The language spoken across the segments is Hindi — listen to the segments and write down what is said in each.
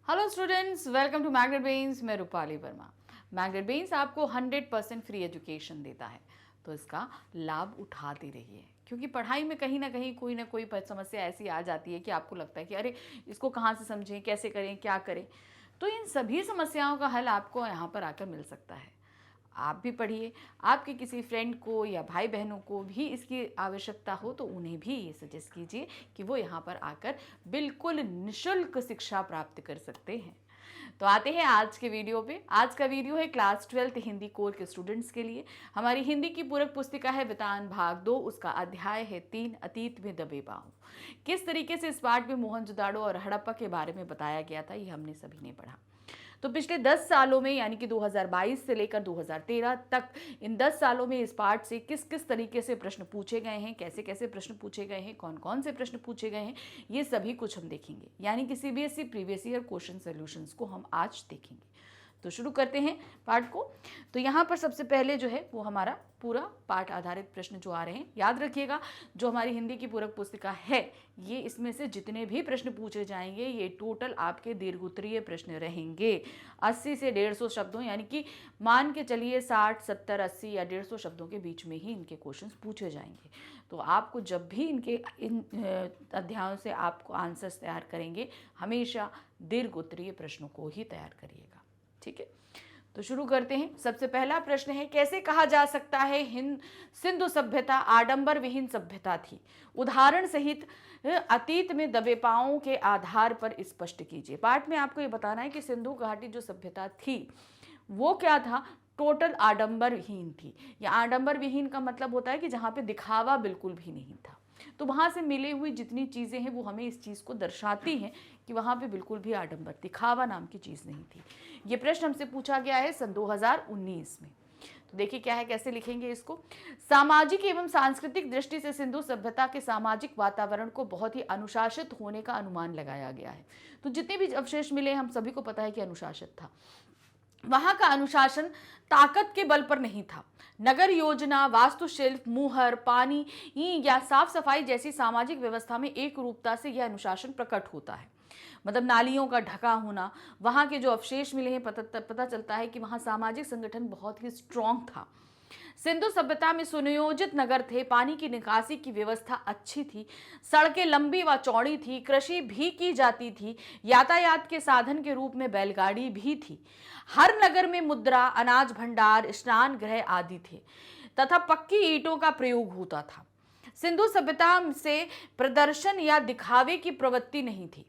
Hello students, welcome to magnet brains. मैं रूपाली वर्मा। मैग्नेट ब्रेन्स आपको 100% फ्री एजुकेशन देता है, तो इसका लाभ उठाते रहिए, क्योंकि पढ़ाई में कहीं ना कोई समस्या ऐसी आ जाती है कि आपको लगता है कि अरे इसको कहाँ से समझें, कैसे करें, क्या करें। तो इन सभी समस्याओं का हल आपको यहाँ पर आकर मिल सकता है। आप भी पढ़िए, आपके किसी फ्रेंड को या भाई बहनों को भी इसकी आवश्यकता हो तो उन्हें भी ये सजेस्ट कीजिए कि वो यहाँ पर आकर बिल्कुल निशुल्क शिक्षा प्राप्त कर सकते हैं। तो आते हैं आज के वीडियो पे। आज का वीडियो है क्लास 12th हिंदी कोर के स्टूडेंट्स के लिए। हमारी हिंदी की पूरक पुस्तिका है वितान भाग 2, उसका अध्याय है 3, अतीत में दबे पांव। किस तरीके से इस पाठ में मोहनजोदाड़ो और हड़प्पा के बारे में बताया गया था, ये हमने सभी ने पढ़ा। तो पिछले 10 सालों में, यानी कि 2022 से लेकर 2013 तक, इन 10 सालों में इस पाठ से किस किस तरीके से प्रश्न पूछे गए हैं, कैसे कैसे प्रश्न पूछे गए हैं, कौन कौन से प्रश्न पूछे गए हैं, ये सभी कुछ हम देखेंगे। यानी कि CBSE previous year question solutions को हम आज देखेंगे। तो शुरू करते हैं पाठ को। तो यहाँ पर सबसे पहले जो है वो हमारा पूरा पाठ आधारित प्रश्न जो आ रहे हैं, याद रखिएगा जो हमारी हिंदी की पूरक पुस्तिका है, ये इसमें से जितने भी प्रश्न पूछे जाएंगे ये टोटल आपके दीर्घोत्तरीय प्रश्न रहेंगे। 80 से 150 शब्दों, यानी कि मान के चलिए 60, 70, 80 या 150 शब्दों के बीच में ही इनके क्वेश्चंस पूछे जाएंगे। तो आपको जब भी इन अध्यायों से आपको आंसर्स तैयार करेंगे, हमेशा दीर्घोत्तरीय प्रश्नों को ही तैयार करिएगा। ठीक है, तो शुरू करते हैं। सबसे पहला प्रश्न है, कैसे कहा जा सकता है सिंधु सभ्यता आडंबर विहीन सभ्यता थी? उदाहरण सहित अतीत में दबे पांवों के आधार पर स्पष्ट कीजिए। पाठ में आपको ये बताना है कि सिंधु घाटी जो सभ्यता थी वो क्या था? टोटल आडंबर विहीन थी। या आडंबर विहीन का मतलब होता है कि जहाँ पे दिखावा बिल्कुल भी नहीं था। तो वहाँ से मिली हुई जितनी चीज़ें हैं वो हमें इस चीज़ को दर्शाती हैं कि वहाँ पे बिल्कुल भी आडंबर, दिखावा नाम की चीज़ नहीं थी। ये प्रश्न हमसे पूछा गया है सन 2019 में। तो देखिए क्या है, कैसे लिखेंगे इसको। सामाजिक एवं सांस्कृतिक दृष्टि से सिंधु सभ्यता के सामाजिक वातावरण को बहुत ही अनुशासित होने का अनुमान लगाया गया है। तो जितने भी अवशेष मिले हम सभी को पता है कि अनुशासित था। वहां का अनुशासन ताकत के बल पर नहीं था। नगर योजना, वास्तुशिल्प, मुहर, पानी या साफ सफाई जैसी सामाजिक व्यवस्था में एक रूपता से यह अनुशासन प्रकट होता है। मतलब नालियों का ढका होना, वहां के जो अवशेष मिले हैं पता चलता है कि वहां सामाजिक संगठन बहुत ही स्ट्रांग था। सिंधु सभ्यता में सुनियोजित नगर थे, पानी की निकासी की व्यवस्था अच्छी थी, सड़कें लंबी व चौड़ी थी, कृषि भी की जाती थी, यातायात के साधन के रूप में बैलगाड़ी भी थी। हर नगर में मुद्रा, अनाज भंडार, स्नान गृह आदि थे तथा पक्की ईंटों का प्रयोग होता था। सिंधु सभ्यता से प्रदर्शन या दिखावे की प्रवृत्ति नहीं थी।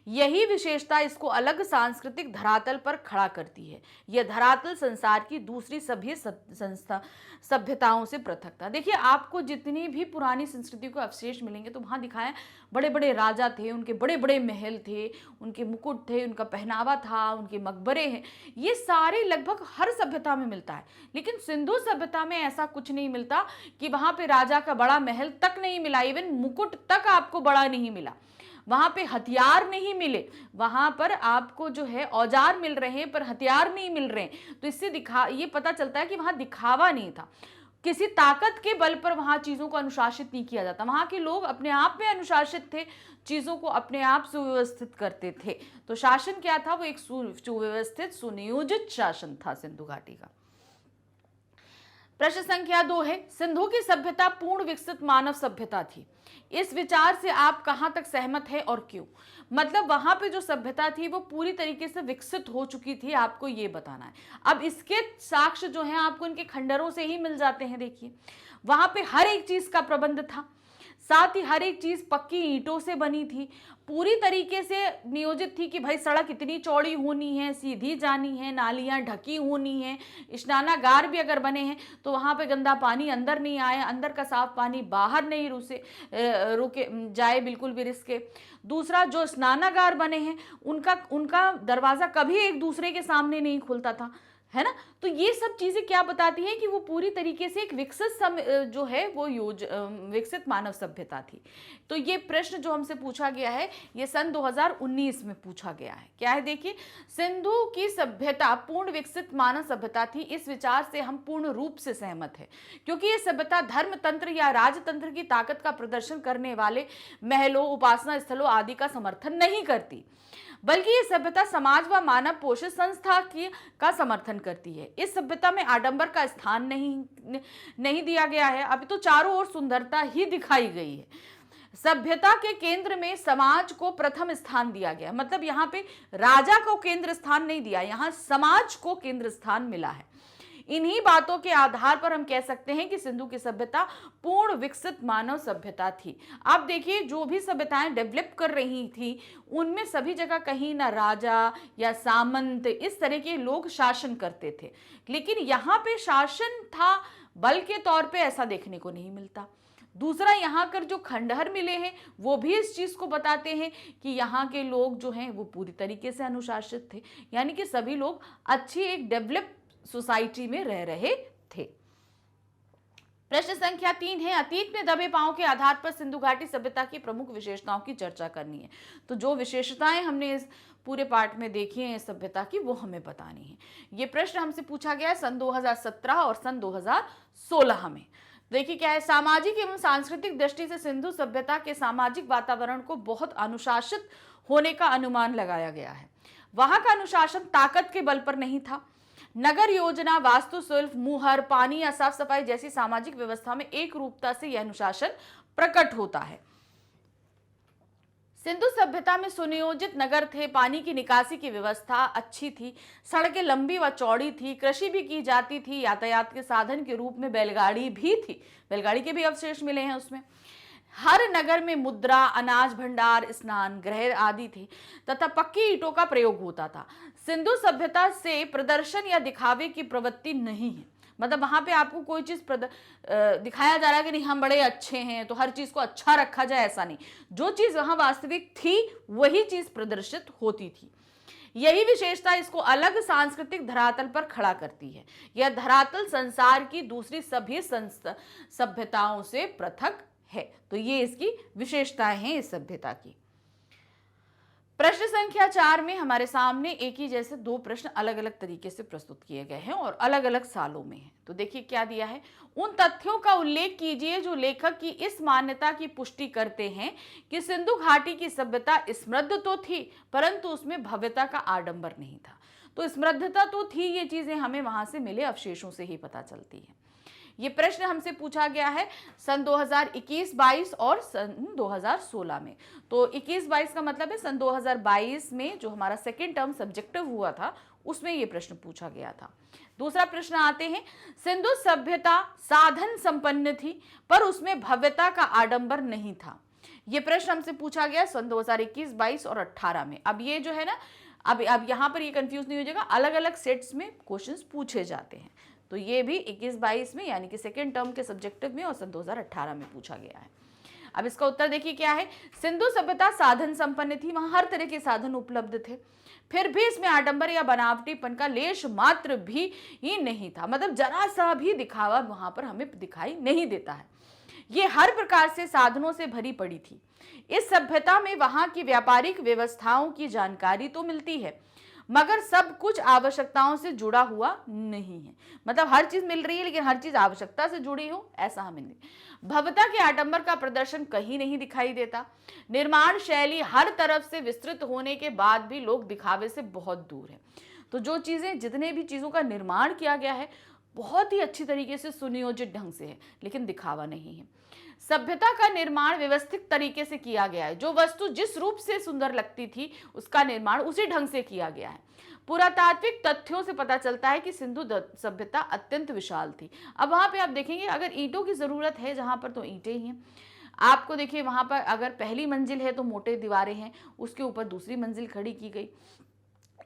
यही विशेषता इसको अलग सांस्कृतिक धरातल पर खड़ा करती है। यह धरातल संसार की दूसरी सभी सभ्यताओं से पृथक था। देखिए, आपको जितनी भी पुरानी संस्कृति को अवशेष मिलेंगे तो वहां दिखाया बड़े बड़े राजा थे, उनके बड़े बड़े महल थे, उनके मुकुट थे, उनका पहनावा था, उनके मकबरे हैं। ये सारे लगभग हर सभ्यता में मिलता है, लेकिन सिंधु सभ्यता में ऐसा कुछ नहीं मिलता कि वहां पे राजा का बड़ा महल तक नहीं मिला, इवन मुकुट तक आपको बड़ा नहीं मिला। वहां पे हथियार नहीं मिले, वहां पर आपको जो है औजार मिल रहे हैं पर हथियार नहीं मिल रहे हैं। तो इससे ये पता चलता है कि वहां दिखावा नहीं था, किसी ताकत के बल पर वहां चीजों को अनुशासित नहीं किया जाता। वहां के लोग अपने आप में अनुशासित थे, चीजों को अपने आप सुव्यवस्थित करते थे। तो शासन क्या था? वो एक सुव्यवस्थित सुनियोजित शासन था सिंधु घाटी का। प्रश्न संख्या 2 है, सिंधु की सभ्यता पूर्ण विकसित मानव सभ्यता थी। इस विचार से आप कहां तक सहमत हैं और क्यों? मतलब वहां पे जो सभ्यता थी वो पूरी तरीके से विकसित हो चुकी थी, आपको ये बताना है। अब इसके साक्ष्य जो हैं आपको इनके खंडरों से ही मिल जाते हैं। देखिए, वहां पे हर एक चीज का प्रबंध था, साथ ही हर एक चीज पक्की ईंटों से बनी थी, पूरी तरीके से नियोजित थी कि भाई सड़क इतनी चौड़ी होनी है, सीधी जानी है, नालियां ढकी होनी है, स्नानागार भी अगर बने हैं तो वहां पे गंदा पानी अंदर नहीं आए, अंदर का साफ पानी बाहर नहीं रुके जाए, बिल्कुल भी रिस्क। दूसरा, जो स्नानागार बने हैं उनका उनका दरवाजा कभी एक दूसरे के सामने नहीं खुलता था, है ना। तो ये सब चीजें क्या बताती हैं कि वो पूरी तरीके से एक विकसित जो है वो विकसित मानव सभ्यता थी। तो ये प्रश्न जो हमसे पूछा गया है ये सन 2019 में पूछा गया है। क्या है? देखिए, सिंधु की सभ्यता पूर्ण विकसित मानव सभ्यता थी। इस विचार से हम पूर्ण रूप से सहमत है, क्योंकि ये सभ्यता धर्म तंत्र या राजतंत्र की ताकत का प्रदर्शन करने वाले महलों, उपासना स्थलों आदि का समर्थन नहीं करती, बल्कि ये सभ्यता समाज व मानव पोषित संस्था की का समर्थन करती है। इस सभ्यता में आडंबर का स्थान नहीं दिया गया है, अभी तो चारों ओर सुंदरता ही दिखाई गई है। सभ्यता के केंद्र में समाज को प्रथम स्थान दिया गया, मतलब यहाँ पे राजा को केंद्र स्थान नहीं दिया, यहाँ समाज को केंद्र स्थान मिला है। इन्हीं बातों के आधार पर हम कह सकते हैं कि सिंधु की सभ्यता पूर्ण विकसित मानव सभ्यता थी। आप देखिए, जो भी सभ्यताएं डेवलप कर रही थी उनमें सभी जगह कहीं ना राजा या सामंत इस तरह के लोग शासन करते थे, लेकिन यहाँ पे शासन था बल के तौर पे ऐसा देखने को नहीं मिलता। दूसरा, यहाँ कर जो खंडहर मिले हैं वो भी इस चीज को बताते हैं कि यहाँ के लोग जो हैं वो पूरी तरीके से अनुशासित थे, यानी कि सभी लोग अच्छी एक डेवलप सोसाइटी में रह रहे थे। प्रश्न संख्या 3 है, अतीत में दबे पांव के आधार पर सिंधु घाटी सभ्यता की प्रमुख विशेषताओं की चर्चा करनी है। तो जो विशेषताएं हमने इस पूरे पार्ट में देखी हैं इस सभ्यता की, वो हमें बतानी है। ये प्रश्न हमसे पूछा गया है सन 2017 और सन 2016 में। देखिए क्या है, सामाजिक एवं सांस्कृतिक दृष्टि से सिंधु सभ्यता के सामाजिक वातावरण को बहुत अनुशासित होने का अनुमान लगाया गया है। वहां का अनुशासन ताकत के बल पर नहीं था। नगर योजना, वास्तुशिल्प, मुहर, पानी या साफ सफाई जैसी सामाजिक व्यवस्था में एक रूपता से यह अनुशासन प्रकट होता है। सिंधु सभ्यता में सुनियोजित नगर थे, पानी की निकासी की व्यवस्था अच्छी थी, सड़कें लंबी व चौड़ी थी, कृषि भी की जाती थी, यातायात के साधन के रूप में बैलगाड़ी भी थी, बैलगाड़ी के भी अवशेष मिले हैं उसमें। हर नगर में मुद्रा, अनाज भंडार, स्नान गृह आदि थे तथा पक्की ईंटों का प्रयोग होता था। सिंधु सभ्यता से प्रदर्शन या दिखावे की प्रवृत्ति नहीं है, मतलब वहां पे आपको कोई चीज दिखाया जा रहा है कि नहीं हम बड़े अच्छे हैं तो हर चीज को अच्छा रखा जाए, ऐसा नहीं। जो चीज वहां वास्तविक थी वही चीज प्रदर्शित होती थी। यही विशेषता इसको अलग सांस्कृतिक धरातल पर खड़ा करती है। यह धरातल संसार की दूसरी सभी सभ्यताओं से पृथक है। तो ये इसकी विशेषताएं हैं इस सभ्यता की। प्रश्न संख्या 4 में हमारे सामने एक ही जैसे दो प्रश्न अलग अलग तरीके से प्रस्तुत किए गए हैं और अलग अलग सालों में हैं। तो देखिए क्या दिया है, उन तथ्यों का उल्लेख कीजिए जो लेखक की इस मान्यता की पुष्टि करते हैं कि सिंधु घाटी की सभ्यता समृद्ध तो थी परंतु उसमें भव्यता का आडंबर नहीं था। तो समृद्धता तो थी, ये चीजें हमें वहां से मिले अवशेषों से ही पता चलती है। ये प्रश्न हमसे पूछा गया है सन 2021-22 और सन 2016 में। तो 21-22 का मतलब है सन 2022 में जो हमारा सेकेंड टर्म सब्जेक्टिव हुआ था उसमें ये प्रश्न पूछा गया था। दूसरा प्रश्न आते हैं, सिंधु सभ्यता साधन संपन्न थी पर उसमें भव्यता का आडंबर नहीं था। ये प्रश्न हमसे पूछा गया सन 2021, 22 और 18 में। अब ये जो है ना, अब यहाँ पर ये कंफ्यूज नहीं हो जाएगा, अलग अलग सेट्स में क्वेश्चंस पूछे जाते हैं। तो ये भी 21-22 में यानी कि सेकेंड टर्म के सब्जेक्टिव में और सन 2018 में पूछा गया है। अब इसका उत्तर देखिए क्या है, सिंधु सभ्यता साधन संपन्न थी, वहां हर तरह के साधन उपलब्ध थे, फिर भी इसमें आडंबर या बनावटीपन का लेश मात्र भी ही नहीं था, मतलब जरा सा भी दिखावा वहां पर हमें दिखाई नहीं देता है। ये हर प्रकार से साधनों से भरी पड़ी थी। इस सभ्यता में वहां की व्यापारिक व्यवस्थाओं की जानकारी तो मिलती है मगर सब कुछ आवश्यकताओं से जुड़ा हुआ नहीं है, मतलब हर चीज मिल रही है लेकिन हर चीज आवश्यकता से जुड़ी हो ऐसा हमें नहीं। भव्यता के आडंबर का प्रदर्शन कहीं नहीं दिखाई देता। निर्माण शैली हर तरफ से विस्तृत होने के बाद भी लोग दिखावे से बहुत दूर है। तो जो चीजें, जितने भी चीजों का निर्माण किया गया है बहुत ही अच्छी तरीके से सुनियोजित ढंग से है लेकिन दिखावा नहीं है। सभ्यता का निर्माण व्यवस्थित तरीके से किया गया है, जो वस्तु जिस रूप से सुंदर लगती थी उसका निर्माण उसी ढंग से किया गया है। पुरातात्विक तथ्यों से पता चलता है कि सिंधु सभ्यता अत्यंत विशाल थी। अब वहां पे आप देखेंगे अगर ईंटों की जरूरत है जहां पर तो ईंटें ही हैं। आपको देखिए वहां पर अगर पहली मंजिल है तो मोटे दीवारें हैं, उसके ऊपर दूसरी मंजिल खड़ी की गई,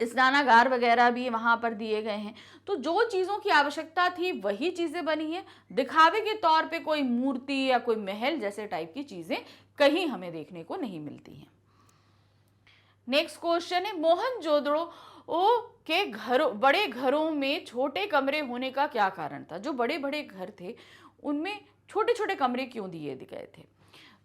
स्नानागार वगैरह भी वहां पर दिए गए हैं। तो जो चीजों की आवश्यकता थी वही चीजें बनी है। दिखावे के तौर पे कोई मूर्ति या कोई महल जैसे टाइप की चीजें कहीं हमें देखने को नहीं मिलती हैं। नेक्स्ट क्वेश्चन है, मोहनजोदड़ो के घरों, बड़े घरों में छोटे कमरे होने का क्या कारण था? जो बड़े बड़े घर थे उनमें छोटे छोटे कमरे क्यों दिए गए थे?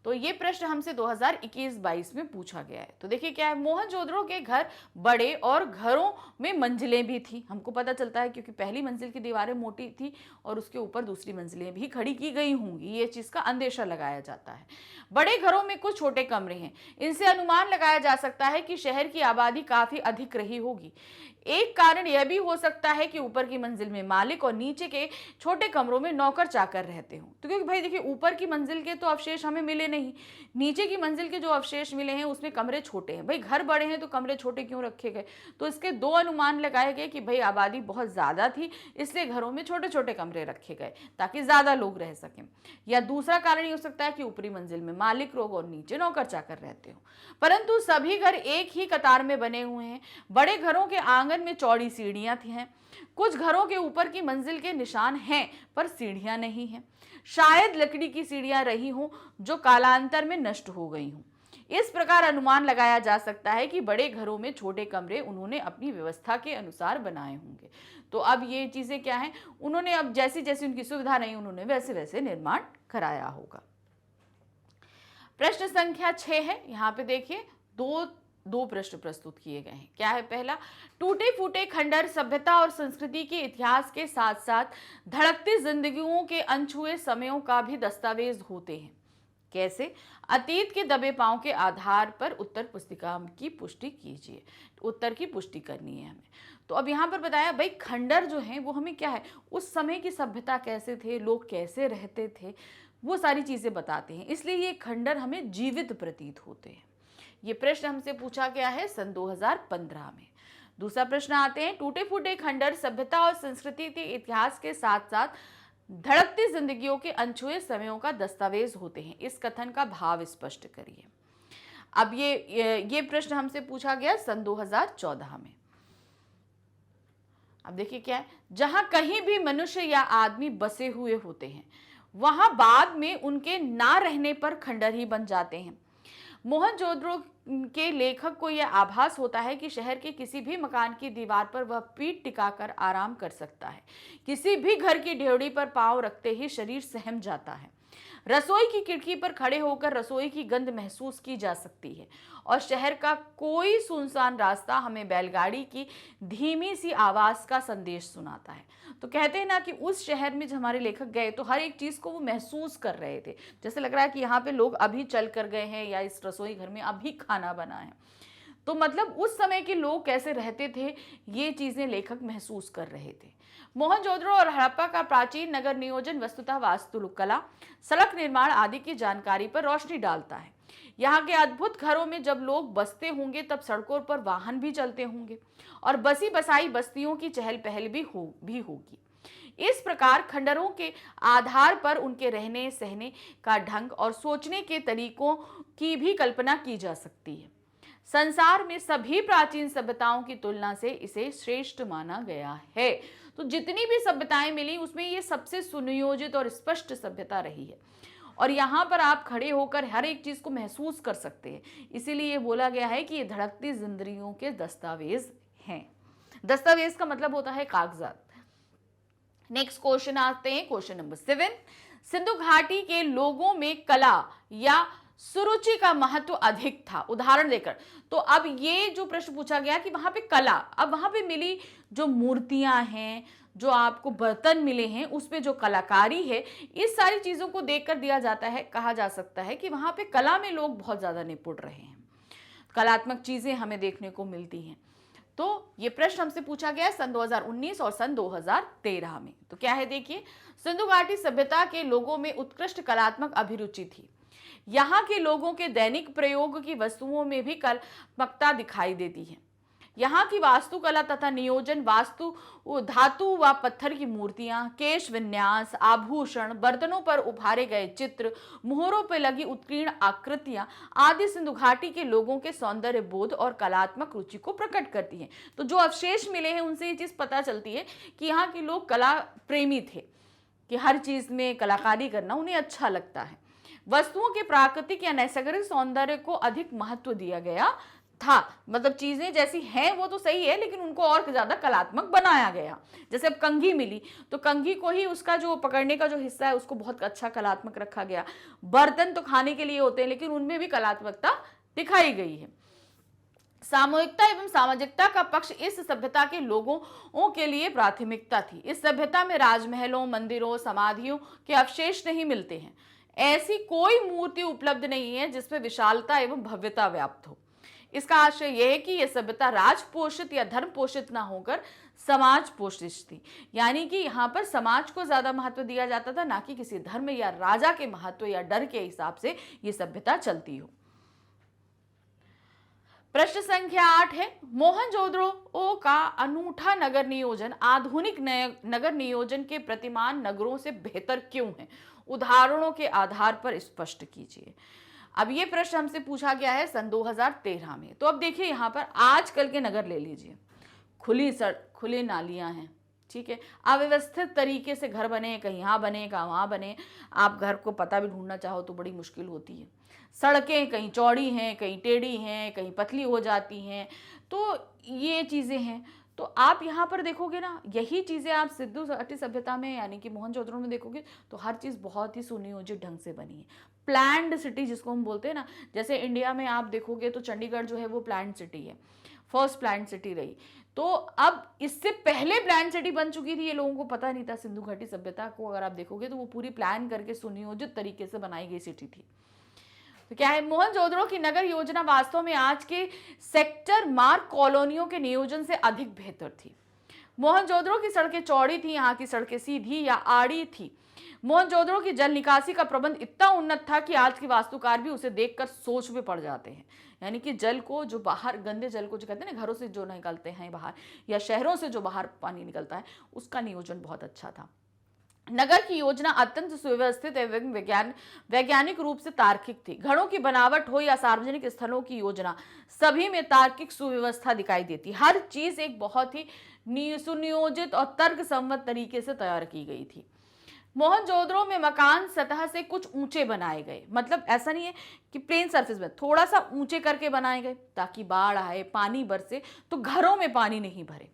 तो ये प्रश्न हमसे 2021-22 में पूछा गया है। तो देखिए क्या है, मोहनजोदड़ो के घर बड़े और घरों में मंजिलें भी थी, हमको पता चलता है क्योंकि पहली मंजिल की दीवारें मोटी थी और उसके ऊपर दूसरी मंजिलें भी खड़ी की गई होंगी, ये चीज का अंदेशा लगाया जाता है। बड़े घरों में कुछ छोटे कमरे हैं, इनसे अनुमान लगाया जा सकता है कि शहर की आबादी काफी अधिक रही होगी। एक कारण यह भी हो सकता है कि ऊपर की मंजिल में मालिक और नीचे के छोटे कमरों में नौकर चाकर रहते हों। तो क्योंकि भाई देखिए, ऊपर की मंजिल के तो अवशेष हमें मिले नहीं, नीचे की मंजिल के जो अवशेष मिले हैं उसमें कमरे छोटे हैं। भाई घर बड़े हैं तो कमरे छोटे क्यों रखे गए? तो इसके दो अनुमान लगाए गए कि भाई आबादी बहुत ज्यादा थी, इसलिए घरों में छोटे छोटे कमरे रखे गए ताकि ज्यादा लोग रह सकें। या दूसरा कारण ये हो सकता है कि ऊपरी मंजिल में मालिक लोग और नीचे नौकर चाकर रहते हो। परंतु सभी घर एक ही कतार में बने हुए हैं। बड़े घरों के आंगन में चौड़ी सीढ़ियां थी हैं। कुछ घरों के ऊपर की मंजिल के निशान हैं पर सीढ़ियां नहीं हैं। शायद लकड़ी की सीढ़ियां रही हों जो कालांतर में नष्ट हो गई हों। इस प्रकार अनुमान लगाया जा सकता है कि बड़े घरों में छोटे कमरे उन्होंने अपनी व्यवस्था के अनुसार बनाए होंगे। तो अब ये चीजें क्या हैं, उन्होंने अब जैसी जैसी उनकी सुविधा नहीं उन्होंने वैसे वैसे निर्माण कराया होगा। प्रश्न संख्या 6 है, यहाँ पे देखिए दो प्रश्न प्रस्तुत किए गए हैं। क्या है पहला, टूटे फूटे खंडर सभ्यता और संस्कृति के इतिहास के साथ साथ धड़कती जिंदगियों के अनछुए समयों का भी दस्तावेज होते हैं। कैसे? अतीत के दबे पांव के आधार पर उत्तर पुस्तिका की पुष्टि कीजिए। उत्तर की पुष्टि करनी है हमें। तो अब यहाँ पर बताया भाई खंडर जो है वो हमें क्या है, उस समय की सभ्यता कैसे थे, लोग कैसे रहते थे, वो सारी चीजें बताते हैं, इसलिए ये खंडर हमें जीवित प्रतीत होते हैं। ये प्रश्न हमसे पूछा गया है सन 2015 में। दूसरा प्रश्न आते हैं, टूटे फूटे खंडर सभ्यता और संस्कृति के इतिहास के साथ साथ धड़कती जिंदगियों के अनछुए समयों का दस्तावेज होते हैं। इस कथन का भाव स्पष्ट करिए। अब ये प्रश्न हमसे पूछा गया सन 2014 में। अब देखिए क्या है, जहां कहीं भी मनुष्य या आदमी बसे हुए होते हैं वहां बाद में उनके ना रहने पर खंडर ही बन जाते हैं। मोहनजोदड़ो के लेखक को यह आभास होता है कि शहर के किसी भी मकान की दीवार पर वह पीठ टिकाकर आराम कर सकता है। किसी भी घर की ड्योढ़ी पर पांव रखते ही शरीर सहम जाता है। रसोई की खिड़की पर खड़े होकर रसोई की गंध महसूस की जा सकती है और शहर का कोई सुनसान रास्ता हमें बैलगाड़ी की धीमी सी आवाज का संदेश सुनाता है। तो कहते हैं ना कि उस शहर में जब हमारे लेखक गए तो हर एक चीज को वो महसूस कर रहे थे, जैसे लग रहा है कि यहाँ पे लोग अभी चल कर गए हैं या इस रसोई घर में अभी खाना बना है। तो मतलब उस समय के लोग कैसे रहते थे ये चीजें लेखक महसूस कर रहे थे। मोहनजोदड़ो और हड़प्पा का प्राचीन नगर नियोजन वस्तुतः वास्तुकला, सड़क निर्माण आदि की जानकारी पर रोशनी डालता है। यहाँ के अद्भुत घरों में जब लोग बसते होंगे तब सड़कों पर वाहन भी चलते होंगे और बसी बसाई बस्तियों की चहल पहल भी होगी। इस प्रकार खंडरों के आधार पर उनके रहने सहने का ढंग और सोचने के तरीकों की भी कल्पना की जा सकती है। संसार में सभी प्राचीन सभ्यताओं की तुलना से इसे श्रेष्ठ माना गया है। तो जितनी भी सभ्यताएं मिली उसमें ये सबसे सुनियोजित और स्पष्ट सभ्यता रही है और यहाँ पर आप खड़े होकर हर एक चीज को महसूस कर सकते हैं। इसीलिए बोला गया है कि ये धड़कती जिंदगियों के दस्तावेज हैं। दस्तावेज का मतलब होता है कागजात। नेक्स्ट क्वेश्चन आते हैं, क्वेश्चन नंबर 7। सिंधु घाटी के लोगों में कला या सुरुचि का महत्व अधिक था, उदाहरण देकर। तो अब ये जो प्रश्न पूछा गया कि वहां पे कला, अब वहां पे मिली जो मूर्तियां हैं, जो आपको बर्तन मिले हैं, उसपे जो कलाकारी है, इस सारी चीजों को देखकर दिया जाता है, कहा जा सकता है कि वहां पे कला में लोग बहुत ज्यादा निपुण रहे हैं, कलात्मक चीजें हमें देखने को मिलती हैं। तो ये प्रश्न हमसे पूछा गया सन 2019 और सन 2013 में। तो क्या है देखिए, सिंधु घाटी सभ्यता के लोगों में उत्कृष्ट कलात्मक अभिरुचि थी। यहाँ के लोगों के दैनिक प्रयोग की वस्तुओं में भी कलात्मकता दिखाई देती है। यहाँ की वास्तुकला तथा नियोजन वास्तु धातु व पत्थर की मूर्तियां, केश विन्यास, आभूषण, बर्तनों पर उभारे गए चित्र, मोहरों पर लगी उत्कीर्ण आकृतियां आदि सिंधु घाटी के लोगों के सौंदर्य बोध और कलात्मक रुचि को प्रकट करती हैं। तो जो अवशेष मिले हैं उनसे ये चीज पता चलती है कि यहाँ के लोग कला प्रेमी थे, कि हर चीज में कलाकारी करना उन्हें अच्छा लगता है। वस्तुओं के प्राकृतिक या नैसर्गिक सौंदर्य को अधिक महत्व दिया गया था, मतलब चीजें जैसी हैं वो तो सही है, लेकिन उनको और ज्यादा कलात्मक बनाया गया। जैसे अब कंघी मिली तो कंघी को ही उसका जो पकड़ने का जो हिस्सा है उसको बहुत अच्छा कलात्मक रखा गया। बर्तन तो खाने के लिए होते हैं, लेकिन उनमें भी कलात्मकता दिखाई गई है। सामूहिकता एवं सामाजिकता का पक्ष इस सभ्यता के लोगों के लिए प्राथमिकता थी। इस सभ्यता में राजमहलों, मंदिरों, समाधियों के अवशेष नहीं मिलते हैं। ऐसी कोई मूर्ति उपलब्ध नहीं है जिसमें विशालता एवं भव्यता व्याप्त हो। इसका आशय यह है कि यह सभ्यता राज पोषित या धर्म पोषित ना होकर समाज पोषित थी। यानी कि यहाँ पर समाज को ज्यादा महत्व दिया जाता था, ना कि किसी धर्म या राजा के महत्व या डर के हिसाब से ये सभ्यता चलती हो। प्रश्न संख्या 8 है, मोहनजोदड़ो का अनूठा नगर नियोजन आधुनिक नगर नियोजन के प्रतिमान नगरों से बेहतर क्यों है? उदाहरणों के आधार पर स्पष्ट कीजिए। अब ये प्रश्न हमसे पूछा गया है सन 2013 में। तो अब देखिए यहाँ पर आजकल के नगर ले लीजिए, खुली सड़क, खुली नालियां हैं, ठीक है, अव्यवस्थित तरीके से घर बने, कहीं यहाँ बने कहीं वहाँ बने, आप घर को पता भी ढूंढना चाहो तो बड़ी मुश्किल होती है। सड़कें कहीं चौड़ी हैं, कहीं टेढ़ी हैं, कहीं पतली हो जाती हैं, तो ये चीज़ें हैं। तो आप यहाँ पर देखोगे ना, यही चीज़ें आप सिंधु घाटी सभ्यता में यानी कि मोहनजोदड़ो में देखोगे तो हर चीज़ बहुत ही सुनियोजित ढंग से बनी है। प्लान्ड सिटी जिसको हम बोलते हैं ना, जैसे इंडिया में आप देखोगे तो चंडीगढ़ जो है वो प्लान्ड सिटी है, फर्स्ट प्लान्ड सिटी रही। तो अब इससे पहले प्लान सिटी बन चुकी थी, ये लोगों को पता नहीं था। सिंधु घाटी सभ्यता को अगर आप देखोगे तो वो पूरी प्लान करके सुनियोजित तरीके से बनाई गई सिटी थी। तो क्या है, मोहनजोदड़ो की नगर योजना वास्तव में आज के सेक्टर मार्ग कॉलोनियों के नियोजन से अधिक बेहतर थी। मोहनजोदड़ो की सड़कें चौड़ी थी, यहाँ की सड़कें सीधी या आड़ी थी। मोहनजोदड़ो की जल निकासी का प्रबंध इतना उन्नत था कि आज के वास्तुकार भी उसे देखकर सोच में पड़ जाते हैं। यानी कि जल को जो बाहर, गंदे जल को जो कहते हैं ना, घरों से जो निकलते हैं बाहर या शहरों से जो बाहर पानी निकलता है, उसका नियोजन बहुत अच्छा था। नगर की योजना अत्यंत सुव्यवस्थित एवं वैज्ञानिक रूप से तार्किक थी। घरों की बनावट हो या सार्वजनिक स्थलों की योजना, सभी में तार्किक सुव्यवस्था दिखाई देती। हर चीज एक बहुत ही सुनियोजित और तर्क सम्मत तरीके से तैयार की गई थी। मोहनजोदड़ो में मकान सतह से कुछ ऊंचे बनाए गए, मतलब ऐसा नहीं है कि प्लेन सरफेस में, थोड़ा सा ऊंचे करके बनाए गए ताकि बाढ़ आए, पानी बरसे तो घरों में पानी नहीं भरे,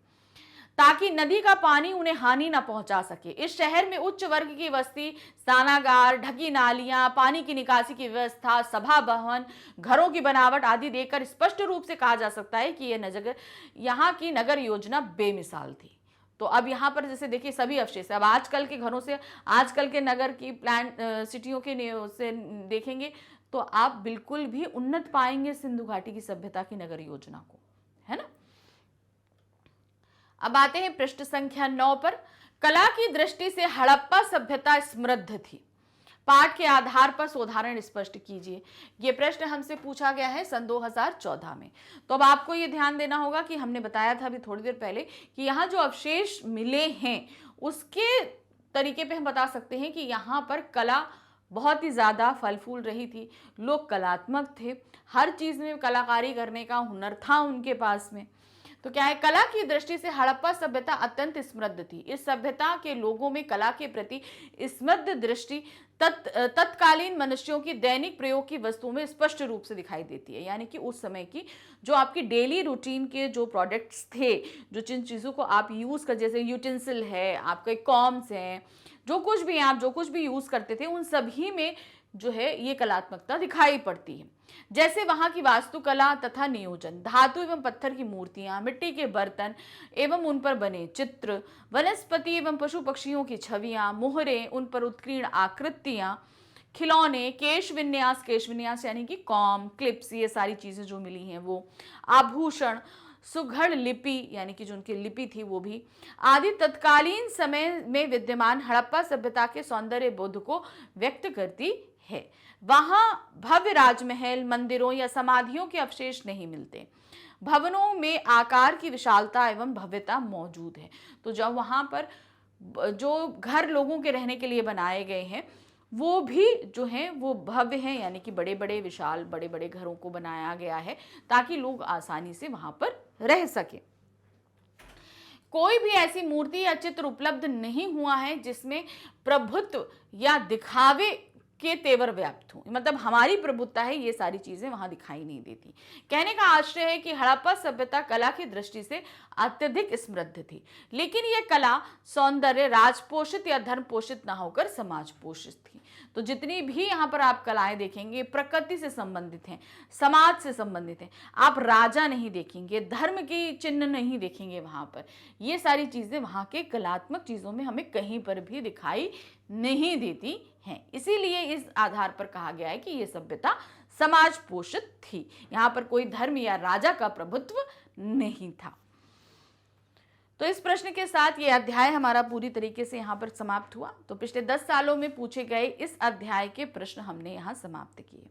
ताकि नदी का पानी उन्हें हानि ना पहुंचा सके। इस शहर में उच्च वर्ग की बस्ती, स्नानागार, ढकी नालियां, पानी की निकासी की व्यवस्था, सभा भवन, घरों की बनावट आदि देखकर स्पष्ट रूप से कहा जा सकता है कि यहाँ की नगर योजना बेमिसाल थी। तो अब यहाँ पर जैसे देखिए सभी अवशेष, अब आजकल के घरों से, आजकल के नगर की प्लान सिटियों के से देखेंगे तो आप बिल्कुल भी उन्नत पाएंगे सिंधु घाटी की सभ्यता की नगर योजना को, है ना। अब आते हैं पृष्ठ संख्या 9 पर। कला की दृष्टि से हड़प्पा सभ्यता समृद्ध थी। पाठ के आधार पर उदाहरण स्पष्ट कीजिए। ये प्रश्न हमसे पूछा गया है सन 2014 में। तो अब आपको ये ध्यान देना होगा कि हमने बताया था अभी थोड़ी देर पहले कि यहाँ जो अवशेष मिले हैं उसके तरीके पे हम बता सकते हैं कि यहाँ पर कला बहुत ही ज़्यादा फल फूल रही थी। लोग कलात्मक थे, हर चीज़ में कलाकारी करने का हुनर था उनके पास में। तो क्या है, कला की दृष्टि से हड़प्पा सभ्यता अत्यंत समृद्ध थी। इस सभ्यता के लोगों में कला के प्रति समृद्ध दृष्टि तत्कालीन मनुष्यों की दैनिक प्रयोग की वस्तुओं में स्पष्ट रूप से दिखाई देती है। यानी कि उस समय की जो आपकी डेली रूटीन के जो प्रोडक्ट्स थे, जो जिन चीज़ों को आप यूज़ कर, जैसे यूटेंसिल है, आपके कॉम्स हैं, जो कुछ भी आप जो कुछ भी यूज़ करते थे, उन सभी में जो है ये कलात्मकता दिखाई पड़ती है। जैसे वहाँ की वास्तुकला तथा नियोजन, धातु एवं पत्थर की मूर्तियां, मिट्टी के बर्तन एवं उन पर बने चित्र, वनस्पति एवं पशु पक्षियों की छवियां, मोहरें, उन पर उत्कीर्ण आकृतियां, खिलौने, केश विन्यास यानी कि कॉम, क्लिप्स, ये सारी चीजें जो मिली हैं वो, आभूषण, सुघड़ लिपि यानी कि जो उनकी लिपि थी वो भी आदि तत्कालीन समय में विद्यमान हड़प्पा सभ्यता के सौंदर्य बोध को व्यक्त करती है। वहां भव्य राजमहल, मंदिरों या समाधियों के अवशेष नहीं मिलते। भवनों में आकार की विशालता एवं भव्यता मौजूद है। तो जब वहां पर जो घर लोगों के रहने के लिए बनाए गए हैं वो भी जो हैं वो भव्य हैं, यानी कि बड़े बड़े विशाल बड़े बड़े घरों को बनाया गया है ताकि लोग आसानी से वहां पर रह सके। कोई भी ऐसी मूर्ति या चित्र उपलब्ध नहीं हुआ है जिसमें प्रभुत्व या दिखावे के तेवर व्याप्त हूं, मतलब हमारी प्रभुत्ता है, ये सारी चीजें वहां दिखाई नहीं देती। कहने का आशय है कि हड़प्पा सभ्यता कला की दृष्टि से अत्यधिक समृद्ध थी, लेकिन यह कला सौंदर्य राजपोषित या धर्म पोषित ना होकर समाज पोषित थी। तो जितनी भी यहाँ पर आप कलाएं देखेंगे प्रकृति से संबंधित हैं, समाज से संबंधित हैं। आप राजा नहीं देखेंगे, धर्म की चिन्ह नहीं देखेंगे वहां पर। ये सारी चीजें वहां के कलात्मक चीजों में हमें कहीं पर भी दिखाई नहीं देती हैं। इसीलिए इस आधार पर कहा गया है कि यह सभ्यता समाज पोषित थी, यहाँ पर कोई धर्म या राजा का प्रभुत्व नहीं था। तो इस प्रश्न के साथ ये अध्याय हमारा पूरी तरीके से यहाँ पर समाप्त हुआ। तो पिछले 10 सालों में पूछे गए इस अध्याय के प्रश्न हमने यहाँ समाप्त किए।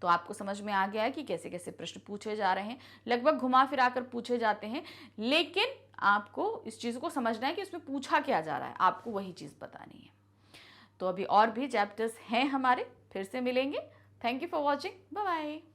तो आपको समझ में आ गया है कि कैसे कैसे प्रश्न पूछे जा रहे हैं, लगभग घुमा फिरा कर पूछे जाते हैं, लेकिन आपको इस चीज़ को समझना है कि इसमें पूछा क्या जा रहा है, आपको वही चीज़ बतानी है। तो अभी और भी चैप्टर्स हैं हमारे, फिर से मिलेंगे। Thank you for watching, bye bye.